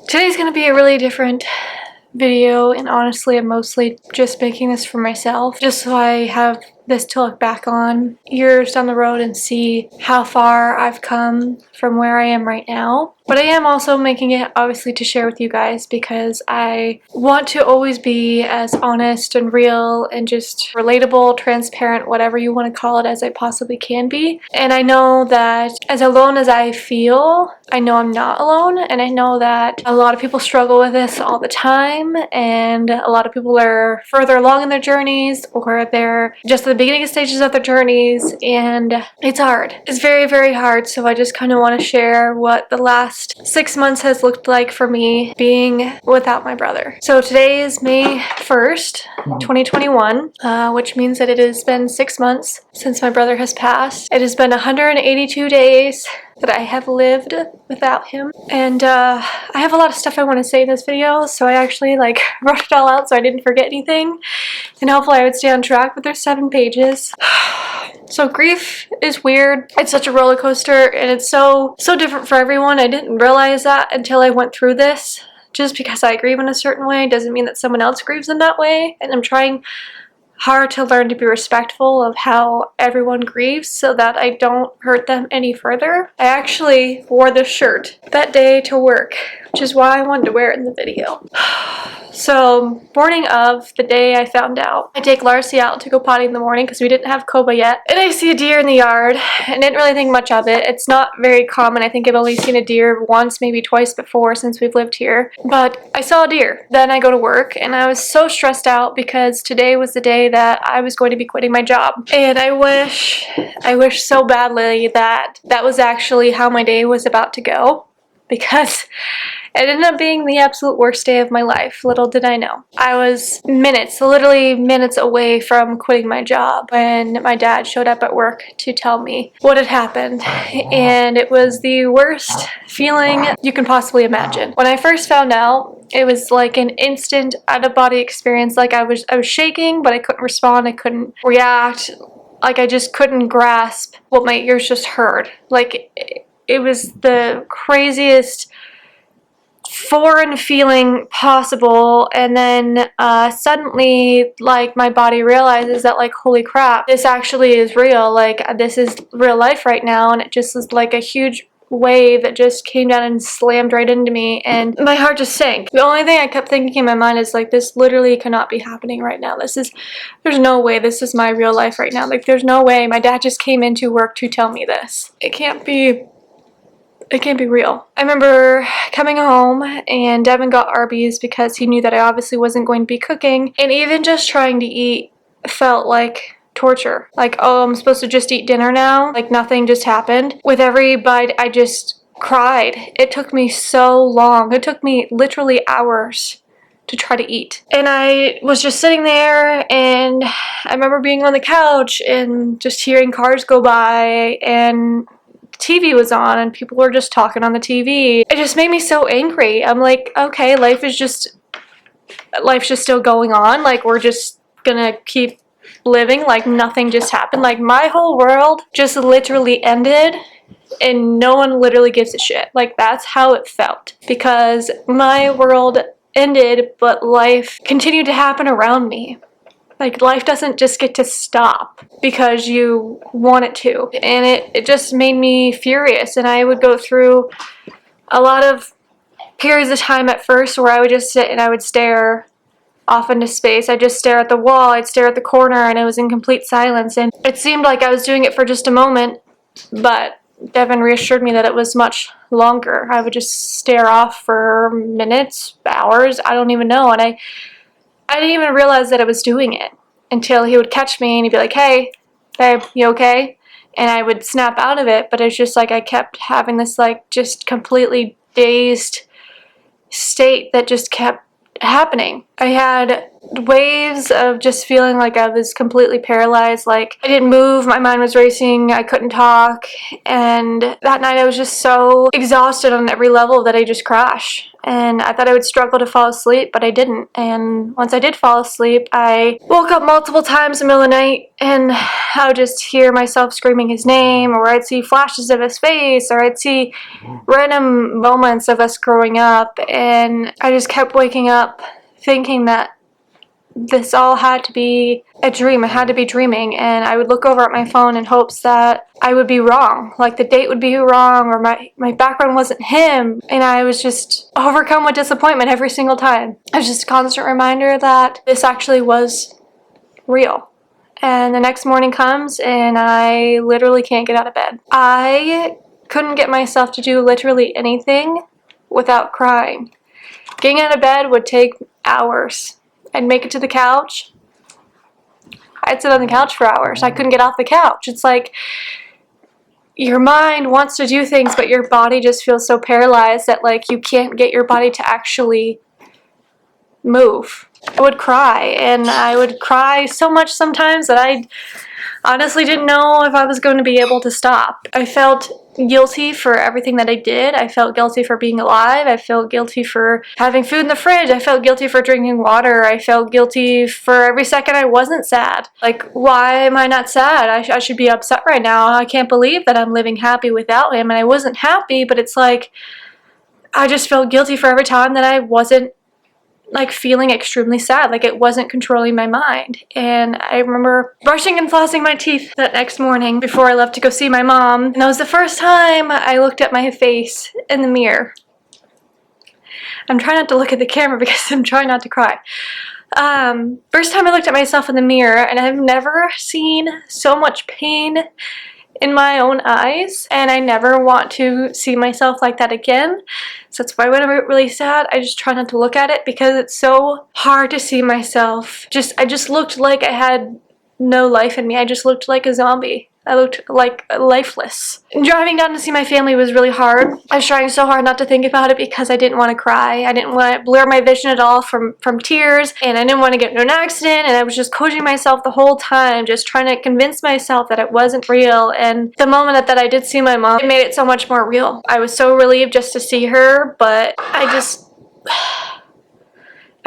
Today's gonna be a really different video, and honestly I'm mostly just making this for myself, just so I have this to look back on years down the road and see how far I've come from where I am right now. But I am also making it obviously to share with you guys because I want to always be as honest and real and just relatable, transparent, whatever you want to call it, as I possibly can be. And I know that as alone as I feel, I know I'm not alone, and I know that a lot of people struggle with this all the time, and a lot of people are further along in their journeys, or they're just at the beginning stages of their journeys, and it's hard. It's very, very hard. So I just kind of want to share what the last 6 months has looked like for me being without my brother. So today is May 1st, 2021, which means that it has been 6 months since my brother has passed. It has been 182 days that I have lived without him, and I have a lot of stuff I want to say in this video, so I actually wrote it all out so I didn't forget anything, and hopefully I would stay on track. But there's 7 pages. So grief is weird. It's such a roller coaster, and it's so different for everyone. I didn't realize that until I went through this. Just because I grieve in a certain way doesn't mean that someone else grieves in that way, and I'm trying hard to learn to be respectful of how everyone grieves so that I don't hurt them any further. I actually wore this shirt that day to work, which is why I wanted to wear it in the video. So, morning of the day I found out, I take Larcy out to go potty in the morning because we didn't have Koba yet, and I see a deer in the yard and didn't really think much of it. It's not very common. I think I've only seen a deer once, maybe twice before since we've lived here, but I saw a deer. Then I go to work, and I was so stressed out because today was the day that I was going to be quitting my job, and I wish so badly that that was actually how my day was about to go, because it ended up being the absolute worst day of my life. Little did I know. I was literally minutes away from quitting my job when my dad showed up at work to tell me what had happened. And it was the worst feeling you can possibly imagine. When I first found out, it was like an instant out-of-body experience. Like I was shaking, but I couldn't respond. I couldn't react. Like I just couldn't grasp what my ears just heard. Like it was the craziest foreign feeling possible, and then suddenly my body realizes that holy crap, this actually is real, this is real life right now. And it just was like a huge wave that just came down and slammed right into me, and my heart just sank. The only thing I kept thinking in my mind is this literally cannot be happening right now. There's no way this is my real life right now. There's no way my dad just came into work to tell me this. It can't be real. I remember coming home, and Devin got Arby's because he knew that I obviously wasn't going to be cooking, and even just trying to eat felt like torture. Oh, I'm supposed to just eat dinner now? Nothing just happened. With every bite, I just cried. It took me so long. It took me literally hours to try to eat. And I was just sitting there, and I remember being on the couch and just hearing cars go by, and TV was on and people were just talking on the TV. It just made me so angry. I'm like, okay, life's just still going on. We're just gonna keep living like nothing just happened. My whole world just literally ended, and no one literally gives a shit. That's how it felt, because my world ended, but life continued to happen around me. Life doesn't just get to stop because you want it to. And it just made me furious. And I would go through a lot of periods of time at first where I would just sit and I would stare off into space. I'd just stare at the wall, I'd stare at the corner, and it was in complete silence. And it seemed like I was doing it for just a moment, but Devin reassured me that it was much longer. I would just stare off for minutes, hours, I don't even know. And I didn't even realize that I was doing it until he would catch me and he'd be like, hey, babe, you okay? And I would snap out of it, but it's just I kept having this just completely dazed state that just kept happening. I had waves of just feeling like I was completely paralyzed, like I didn't move, my mind was racing, I couldn't talk, and that night I was just so exhausted on every level that I just crashed. And I thought I would struggle to fall asleep, but I didn't. And once I did fall asleep, I woke up multiple times in the middle of the night, and I would just hear myself screaming his name, or I'd see flashes of his face, or I'd see random moments of us growing up, and I just kept waking up thinking that this all had to be a dream. I had to be dreaming, and I would look over at my phone in hopes that I would be wrong, like the date would be wrong, or my background wasn't him, and I was just overcome with disappointment every single time. It was just a constant reminder that this actually was real. And the next morning comes, and I literally can't get out of bed. I couldn't get myself to do literally anything without crying. Getting out of bed would take hours. I'd make it to the couch. I'd sit on the couch for hours. I couldn't get off the couch. It's like your mind wants to do things, but your body just feels so paralyzed that like you can't get your body to actually move. I would cry, and I would cry so much sometimes that I honestly didn't know if I was going to be able to stop. I felt guilty for everything that I did. I felt guilty for being alive. I felt guilty for having food in the fridge. I felt guilty for drinking water. I felt guilty for every second I wasn't sad. Like, why am I not sad? I should be upset right now. I can't believe that I'm living happy without him. And I wasn't happy, but it's like I just felt guilty for every time that I wasn't like feeling extremely sad, like it wasn't controlling my mind. And I remember brushing and flossing my teeth that next morning before I left to go see my mom, and that was the first time I looked at my face in the mirror. I'm trying not to look at the camera because I'm trying not to cry. First time I looked at myself in the mirror, and I've never seen so much pain in my own eyes, and I never want to see myself like that again. So that's why when I'm really sad, I just try not to look at it, because it's so hard to see myself. I just looked like I had no life in me. I just looked like a zombie. I looked like lifeless. Driving down to see my family was really hard. I was trying so hard not to think about it because I didn't want to cry. I didn't want to blur my vision at all from tears, and I didn't want to get into an accident, and I was just coaching myself the whole time, just trying to convince myself that it wasn't real. And the moment that I did see my mom, it made it so much more real. I was so relieved just to see her, but I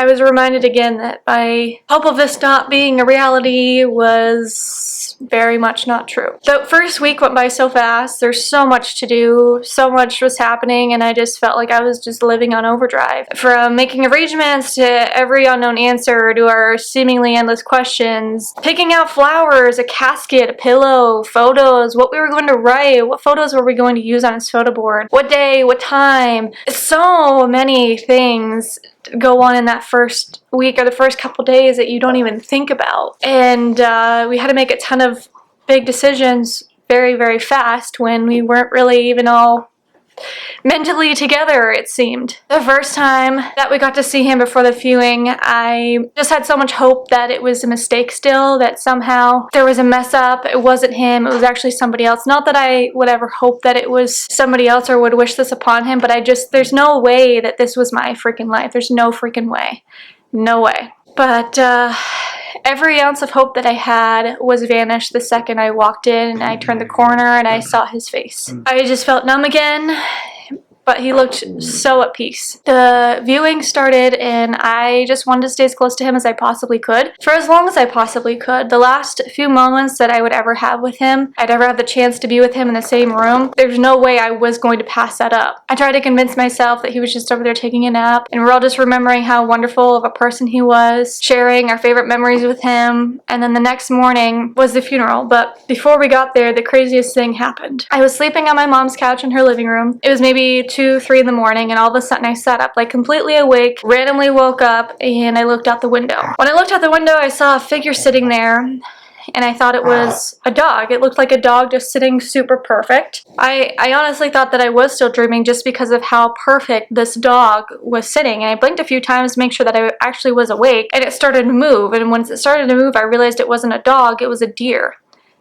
was reminded again that my hope of this not being a reality was very much not true. The first week went by so fast. There's so much to do. So much was happening, and I just felt like I was just living on overdrive. From making arrangements to every unknown answer to our seemingly endless questions, picking out flowers, a casket, a pillow, photos, what we were going to write, what photos were we going to use on his photo board, what day, what time. So many things go on in that first week or the first couple days that you don't even think about. And we had to make a ton of big decisions very, very fast when we weren't really even all mentally together, it seemed. The first time that we got to see him before the viewing, I just had so much hope that it was a mistake still, that somehow there was a mess up, it wasn't him, it was actually somebody else. Not that I would ever hope that it was somebody else or would wish this upon him, but there's no way that this was my freaking life. There's no freaking way. No way. But every ounce of hope that I had was vanished the second I walked in and I turned the corner and I saw his face. I just felt numb again, but he looked so at peace. The viewing started, and I just wanted to stay as close to him as I possibly could for as long as I possibly could. The last few moments that I would ever have with him, I'd ever have the chance to be with him in the same room, there's no way I was going to pass that up. I tried to convince myself that he was just over there taking a nap, and we're all just remembering how wonderful of a person he was, sharing our favorite memories with him. And then the next morning was the funeral, but before we got there, the craziest thing happened. I was sleeping on my mom's couch in her living room. It was maybe 2, 3 in the morning, and all of a sudden I sat up like completely awake, randomly woke up, and I looked out the window. When I looked out the window, I saw a figure sitting there, and I thought it was a dog. It looked like a dog just sitting super perfect. I honestly thought that I was still dreaming just because of how perfect this dog was sitting, and I blinked a few times to make sure that I actually was awake, and it started to move, and once it started to move, I realized it wasn't a dog, it was a deer.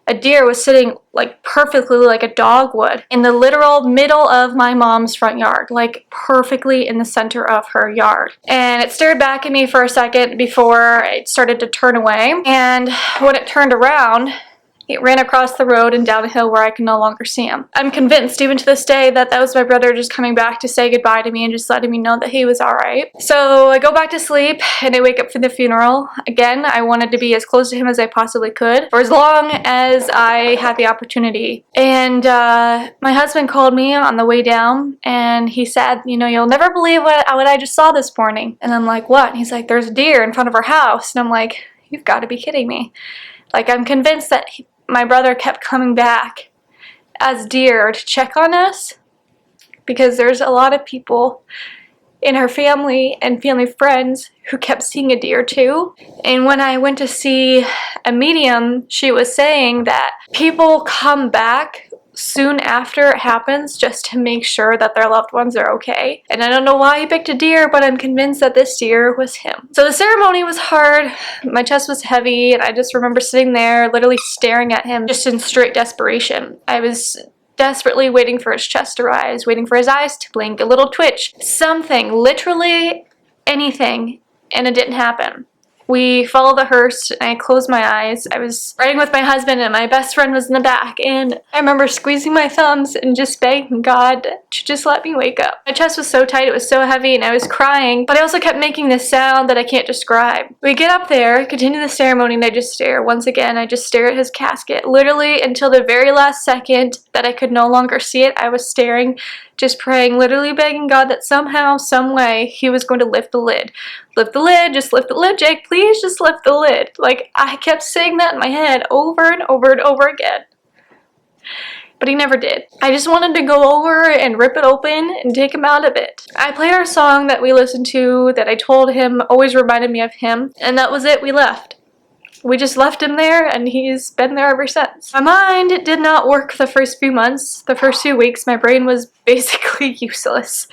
a deer was sitting like perfectly like a dog would in the literal middle of my mom's front yard, like perfectly in the center of her yard. And it stared back at me for a second before it started to turn away. And when it turned around, it ran across the road and down a hill where I can no longer see him. I'm convinced, even to this day, that that was my brother just coming back to say goodbye to me and just letting me know that he was alright. So I go back to sleep and I wake up for the funeral. Again, I wanted to be as close to him as I possibly could for as long as I had the opportunity. And my husband called me on the way down and he said, you know, you'll never believe what I just saw this morning. And I'm like, what? And he's like, there's a deer in front of our house. And I'm like, you've got to be kidding me. Like, I'm convinced that my brother kept coming back as deer to check on us because there's a lot of people in her family and family friends who kept seeing a deer too. And when I went to see a medium, she was saying that people come back soon after it happens just to make sure that their loved ones are okay. And I don't know why he picked a deer, but I'm convinced that this deer was him. So the ceremony was hard, my chest was heavy, and I just remember sitting there literally staring at him just in straight desperation. I was desperately waiting for his chest to rise, waiting for his eyes to blink, a little twitch, something, literally anything, and it didn't happen. We followed the hearse and I closed my eyes. I was riding with my husband and my best friend was in the back, and I remember squeezing my thumbs and just begging God to just let me wake up. My chest was so tight, it was so heavy, and I was crying, but I also kept making this sound that I can't describe. We get up there, continue the ceremony, and I just stare. Once again, I just stare at his casket. Literally until the very last second that I could no longer see it, I was staring, just praying, literally begging God that somehow, some way, he was going to lift the lid. Lift the lid, just lift the lid, Jake, please just lift the lid. Like, I kept saying that in my head over and over and over again. But he never did. I just wanted to go over and rip it open and take him out of it. I played our song that we listened to, that I told him always reminded me of him, and that was it. We left. We just left him there, and he's been there ever since. My mind did not work the first few months. The first few weeks, my brain was basically useless.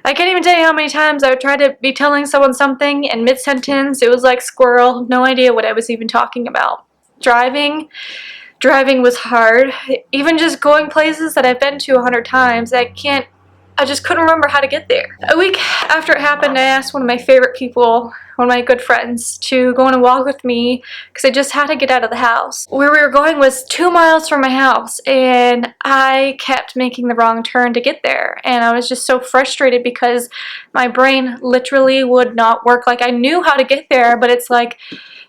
I can't even tell you how many times I would try to be telling someone something, and mid-sentence, it was like squirrel, no idea what I was even talking about. Driving was hard. Even just going places that I've been to 100 times, I just couldn't remember how to get there. A week after it happened, I asked one of my favorite people, one of my good friends, to go on a walk with me because I just had to get out of the house. Where we were going was 2 miles from my house, and I kept making the wrong turn to get there. And I was just so frustrated because my brain literally would not work. Like, I knew how to get there, but it's like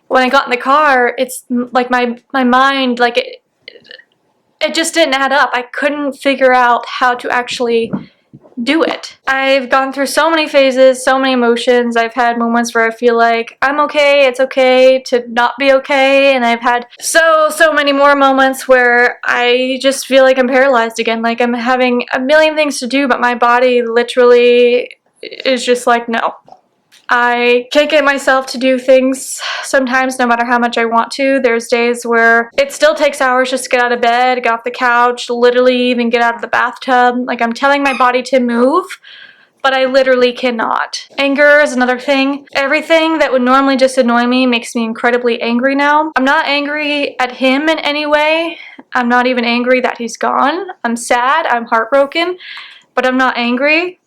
when I got in the car, it's like my mind, like it just didn't add up. I couldn't figure out how to actually do it. I've gone through so many phases, so many emotions. I've had moments where I feel like I'm okay, it's okay to not be okay, and I've had so many more moments where I just feel like I'm paralyzed again, like I'm having a million things to do, but my body literally is just like, no. I can't get myself to do things sometimes, no matter how much I want to. There's days where it still takes hours just to get out of bed, get off the couch, literally even get out of the bathtub. Like, I'm telling my body to move, but I literally cannot. Anger is another thing. Everything that would normally just annoy me makes me incredibly angry now. I'm not angry at him in any way. I'm not even angry that he's gone. I'm sad, I'm heartbroken, but I'm not angry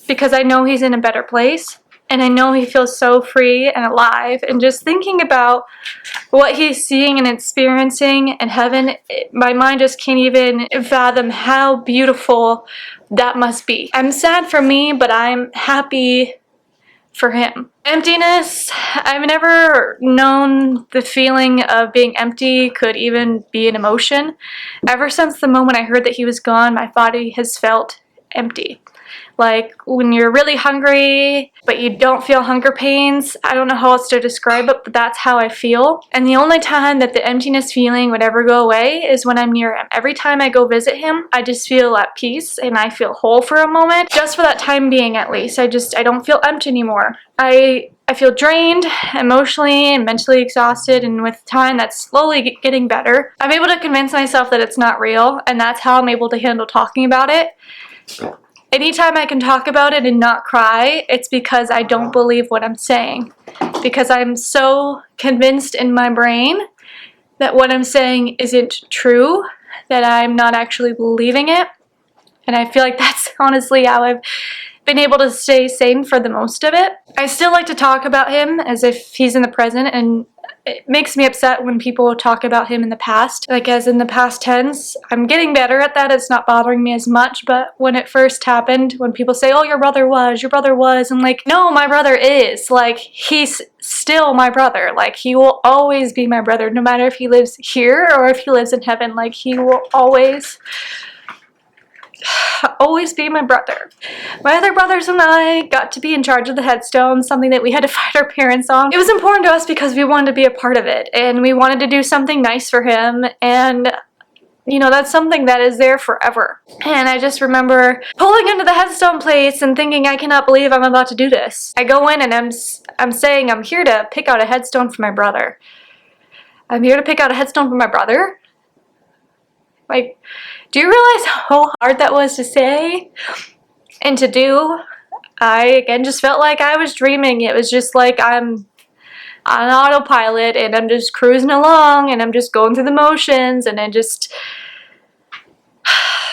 because I know he's in a better place. And I know he feels so free and alive. And just thinking about what he's seeing and experiencing in heaven, my mind just can't even fathom how beautiful that must be. I'm sad for me, but I'm happy for him. Emptiness. I've never known the feeling of being empty could even be an emotion. Ever since the moment I heard that he was gone, my body has felt empty. Like when you're really hungry, but you don't feel hunger pains. I don't know how else to describe it, but that's how I feel. And the only time that the emptiness feeling would ever go away is when I'm near him. Every time I go visit him, I just feel at peace and I feel whole for a moment. Just for that time being, at least. I don't feel empty anymore. I feel drained, emotionally and mentally exhausted, and with time that's slowly getting better. I'm able to convince myself that it's not real, and that's how I'm able to handle talking about it. Anytime I can talk about it and not cry, it's because I don't believe what I'm saying. Because I'm so convinced in my brain that what I'm saying isn't true, that I'm not actually believing it. And I feel like that's honestly how I've been able to stay sane for the most of it. I still like to talk about him as if he's in the present, and it makes me upset when people talk about him in the past, like as in the past tense. I'm getting better at that. It's not bothering me as much, but when it first happened, when people say, oh, your brother was, I'm like, no, my brother is. Like, he's still my brother. Like, he will always be my brother, no matter if he lives here or if he lives in heaven. Like, he will always be my brother. My other brothers and I got to be in charge of the headstone, something that we had to fight our parents on. It was important to us because we wanted to be a part of it, and we wanted to do something nice for him, and you know, that's something that is there forever. And I just remember pulling into the headstone place and thinking, I cannot believe I'm about to do this. I go in and I'm saying I'm here to pick out a headstone for my brother. I'm here to pick out a headstone for my brother? Like, do you realize how hard that was to say and to do? I, again, just felt like I was dreaming. It was just like I'm on autopilot and I'm just cruising along and I'm just going through the motions, and I just,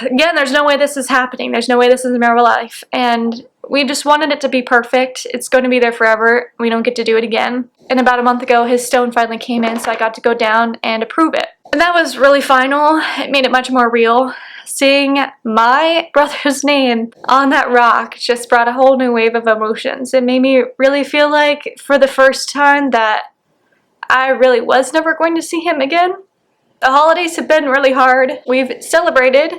again, there's no way this is happening. There's no way this is in real life. And we just wanted it to be perfect. It's going to be there forever. We don't get to do it again. And about a month ago, his stone finally came in, so I got to go down and approve it. And that was really final. It made it much more real. Seeing my brother's name on that rock just brought a whole new wave of emotions. It made me really feel like, for the first time, that I really was never going to see him again. The holidays have been really hard. We've celebrated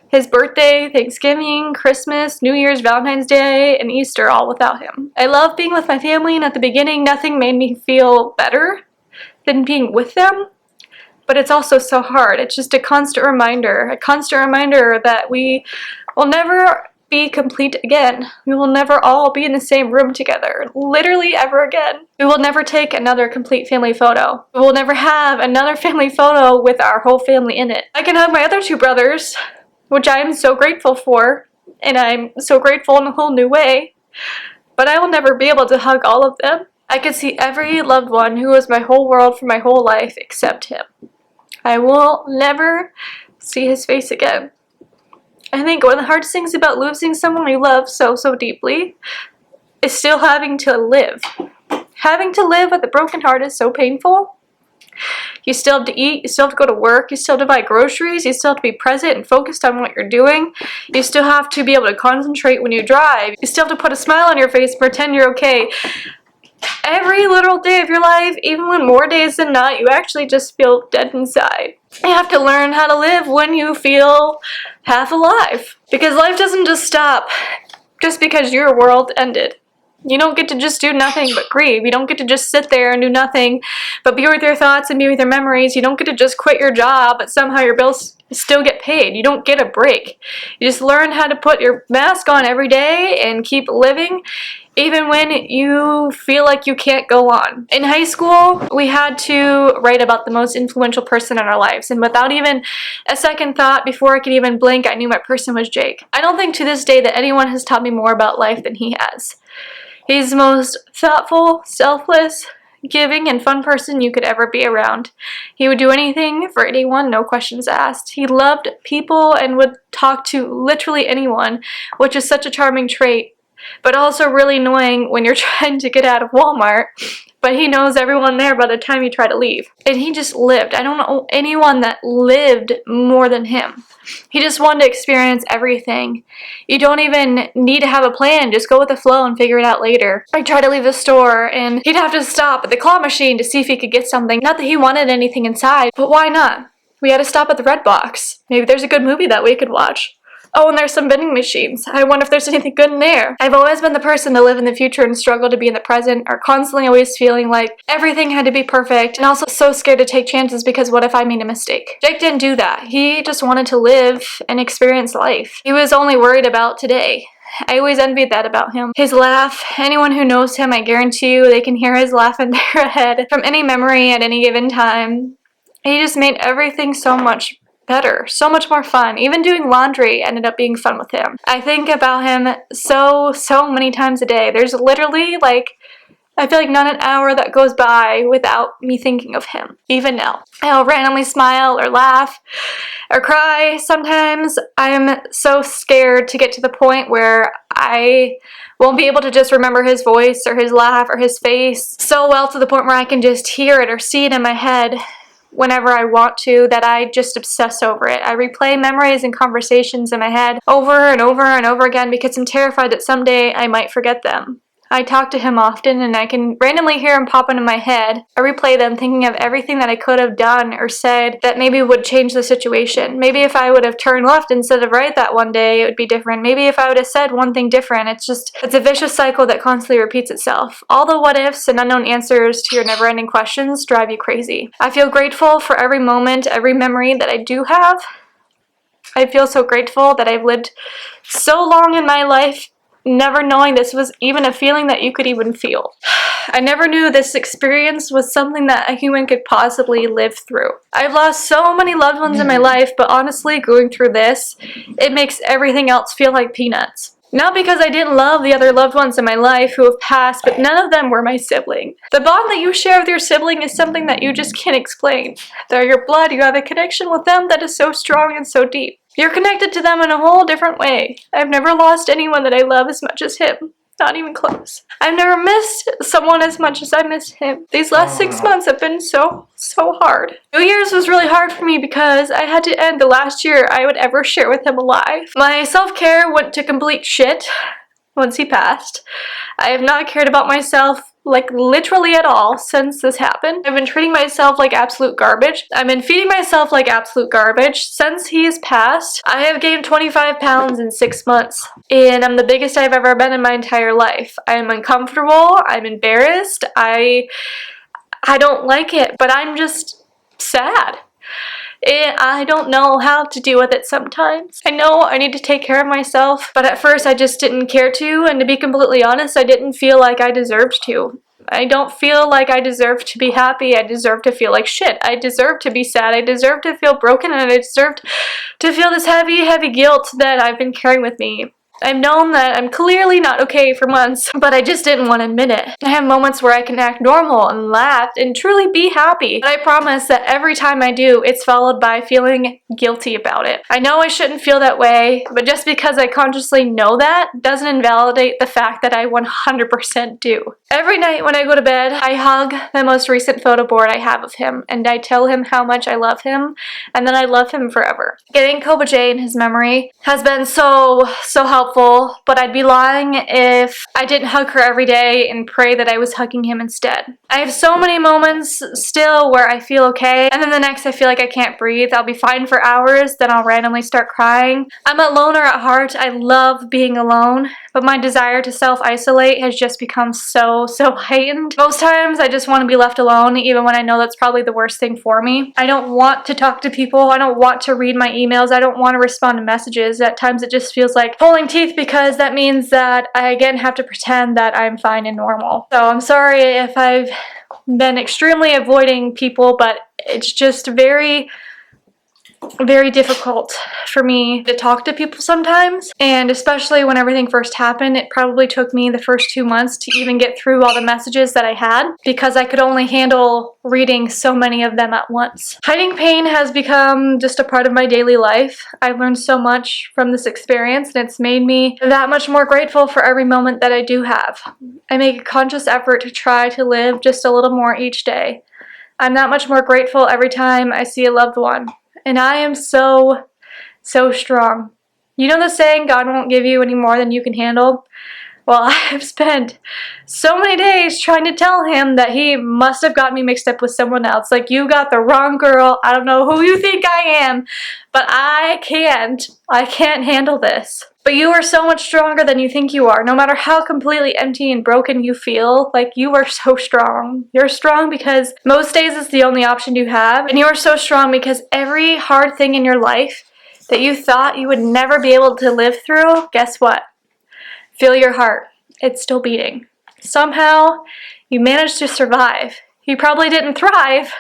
his birthday, Thanksgiving, Christmas, New Year's, Valentine's Day, and Easter all without him. I love being with my family, and at the beginning, nothing made me feel better than being with them. But it's also so hard. It's just a constant reminder that we will never be complete again. We will never all be in the same room together, literally ever again. We will never take another complete family photo. We will never have another family photo with our whole family in it. I can hug my other two brothers, which I am so grateful for, and I'm so grateful in a whole new way, but I will never be able to hug all of them. I could see every loved one who was my whole world for my whole life except him. I will never see his face again. I think one of the hardest things about losing someone we love so deeply is still having to live. Having to live with a broken heart is so painful. You still have to eat, you still have to go to work, you still have to buy groceries, you still have to be present and focused on what you're doing. You still have to be able to concentrate when you drive. You still have to put a smile on your face and pretend you're okay. Every literal day of your life, even when more days than not, you actually just feel dead inside. You have to learn how to live when you feel half alive. Because life doesn't just stop just because your world ended. You don't get to just do nothing but grieve. You don't get to just sit there and do nothing but be with your thoughts and be with your memories. You don't get to just quit your job but somehow your bills still get paid. You don't get a break. You just learn how to put your mask on every day and keep living even when you feel like you can't go on. In high school, we had to write about the most influential person in our lives, and without even a second thought, before I could even blink, I knew my person was Jake. I don't think to this day that anyone has taught me more about life than he has. He's the most thoughtful, selfless, giving, and fun person you could ever be around. He would do anything for anyone, no questions asked. He loved people and would talk to literally anyone, which is such a charming trait, but also really annoying when you're trying to get out of Walmart, but he knows everyone there by the time you try to leave. And he just lived. I don't know anyone that lived more than him. He just wanted to experience everything. You don't even need to have a plan. Just go with the flow and figure it out later. I'd try to leave the store and he'd have to stop at the claw machine to see if he could get something. Not that he wanted anything inside, but why not? We had to stop at the Red Box. Maybe there's a good movie that we could watch. Oh, and there's some vending machines. I wonder if there's anything good in there. I've always been the person to live in the future and struggle to be in the present, or constantly always feeling like everything had to be perfect, and also so scared to take chances because what if I made a mistake? Jake didn't do that. He just wanted to live and experience life. He was only worried about today. I always envied that about him. His laugh, anyone who knows him, I guarantee you, they can hear his laugh in their head from any memory at any given time. He just made everything so much better, so much more fun. Even doing laundry ended up being fun with him. I think about him so many times a day. There's literally like I feel like not an hour that goes by without me thinking of him. Even now, I'll randomly smile or laugh or cry. Sometimes I'm so scared to get to the point where I won't be able to just remember his voice or his laugh or his face so well, to the point where I can just hear it or see it in my head whenever I want to, that I just obsess over it. I replay memories and conversations in my head over and over and over again because I'm terrified that someday I might forget them. I talk to him often and I can randomly hear him pop into my head. I replay them thinking of everything that I could have done or said that maybe would change the situation. Maybe if I would have turned left instead of right that one day, it would be different. Maybe if I would have said one thing different. It's a vicious cycle that constantly repeats itself. All the what ifs and unknown answers to your never-ending questions drive you crazy. I feel grateful for every moment, every memory that I do have. I feel so grateful that I've lived so long in my life never knowing this was even a feeling that you could even feel. I never knew this experience was something that a human could possibly live through. I've lost so many loved ones in my life, but honestly, going through this, it makes everything else feel like peanuts. Not because I didn't love the other loved ones in my life who have passed, but none of them were my sibling. The bond that you share with your sibling is something that you just can't explain. They're your blood, you have a connection with them that is so strong and so deep. You're connected to them in a whole different way. I've never lost anyone that I love as much as him. Not even close. I've never missed someone as much as I miss him. These last 6 months have been so hard. New Year's was really hard for me because I had to end the last year I would ever share with him alive. My self-care went to complete shit once he passed. I have not cared about myself like literally at all since this happened. I've been treating myself like absolute garbage. I've been feeding myself like absolute garbage. Since he has passed, I have gained 25 pounds in 6 months. And I'm the biggest I've ever been in my entire life. I'm uncomfortable. I'm embarrassed. I don't like it, but I'm just sad. I don't know how to deal with it sometimes. I know I need to take care of myself, but at first I just didn't care to, and to be completely honest, I didn't feel like I deserved to. I don't feel like I deserve to be happy. I deserve to feel like shit. I deserve to be sad. I deserve to feel broken, and I deserve to feel this heavy, heavy guilt that I've been carrying with me. I've known that I'm clearly not okay for months, but I just didn't want to admit it. I have moments where I can act normal and laugh and truly be happy, but I promise that every time I do, it's followed by feeling guilty about it. I know I shouldn't feel that way, but just because I consciously know that doesn't invalidate the fact that I 100% do. Every night when I go to bed, I hug the most recent photo board I have of him, and I tell him how much I love him, and that I love him forever. Getting Koba J in his memory has been so helpful, but I'd be lying if I didn't hug her every day and pray that I was hugging him instead. I have so many moments still where I feel okay, and then the next I feel like I can't breathe. I'll be fine for hours, then I'll randomly start crying. I'm a loner at heart. I love being alone, but my desire to self-isolate has just become so heightened. Most times I just want to be left alone, even when I know that's probably the worst thing for me. I don't want to talk to people. I don't want to read my emails. I don't want to respond to messages. At times it just feels like pulling teeth, because that means that I again have to pretend that I'm fine and normal. So I'm sorry if I've been extremely avoiding people, but it's just very difficult for me to talk to people sometimes, and especially when everything first happened, it probably took me the first 2 months to even get through all the messages that I had, because I could only handle reading so many of them at once. Hiding pain has become just a part of my daily life. I've learned so much from this experience, and it's made me that much more grateful for every moment that I do have. I make a conscious effort to try to live just a little more each day. I'm that much more grateful every time I see a loved one. And I am so strong. You know the saying, God won't give you any more than you can handle? Well, I've spent so many days trying to tell him that he must have got me mixed up with someone else. Like, you got the wrong girl. I don't know who you think I am, but I can't handle this. But you are so much stronger than you think you are. No matter how completely empty and broken you feel, like, you are so strong. You're strong because most days it's the only option you have. And you are so strong because every hard thing in your life that you thought you would never be able to live through, guess what? Feel your heart. It's still beating. Somehow, you managed to survive. You probably didn't thrive,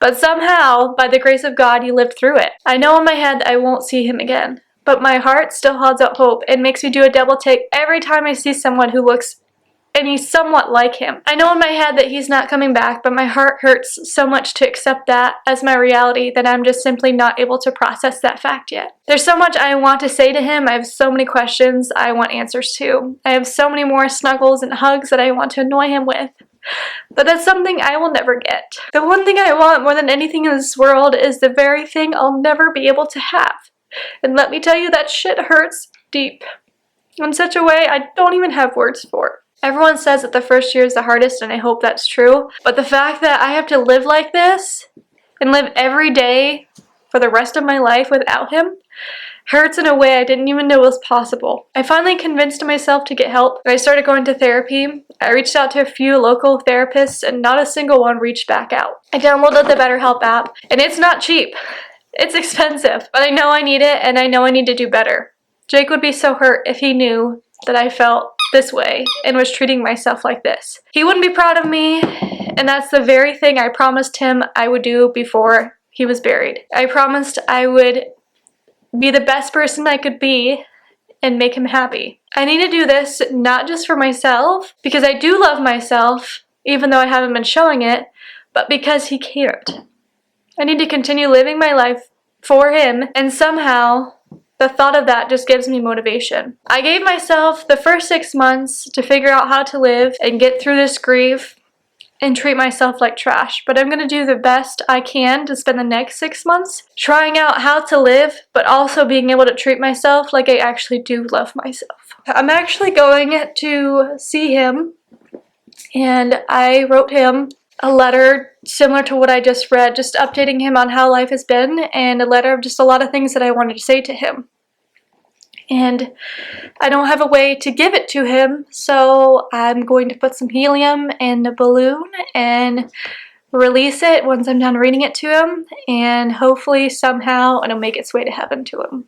but somehow, by the grace of God, you lived through it. I know in my head that I won't see him again, but my heart still holds out hope and makes me do a double take every time I see someone who looks and he's somewhat like him. I know in my head that he's not coming back, but my heart hurts so much to accept that as my reality that I'm just simply not able to process that fact yet. There's so much I want to say to him. I have so many questions I want answers to. I have so many more snuggles and hugs that I want to annoy him with. But that's something I will never get. The one thing I want more than anything in this world is the very thing I'll never be able to have. And let me tell you, that shit hurts deep. In such a way I don't even have words for. Everyone says that the first year is the hardest, and I hope that's true. But the fact that I have to live like this and live every day for the rest of my life without him hurts in a way I didn't even know was possible. I finally convinced myself to get help. I started going to therapy. I reached out to a few local therapists, and not a single one reached back out. I downloaded the BetterHelp app, and it's not cheap. It's expensive, but I know I need it, and I know I need to do better. Jake would be so hurt if he knew that I felt this way and was treating myself like this. He wouldn't be proud of me, and that's the very thing I promised him I would do before he was buried. I promised I would be the best person I could be and make him happy. I need to do this not just for myself, because I do love myself, even though I haven't been showing it, but because he cared. I need to continue living my life for him, and somehow the thought of that just gives me motivation. I gave myself the first 6 months to figure out how to live and get through this grief and treat myself like trash, but I'm going to do the best I can to spend the next 6 months trying out how to live, but also being able to treat myself like I actually do love myself. I'm actually going to see him, and I wrote him a letter similar to what I just read, just updating him on how life has been, and a letter of just a lot of things that I wanted to say to him. And I don't have a way to give it to him, so I'm going to put some helium in a balloon and release it once I'm done reading it to him, and hopefully somehow it'll make its way to heaven to him.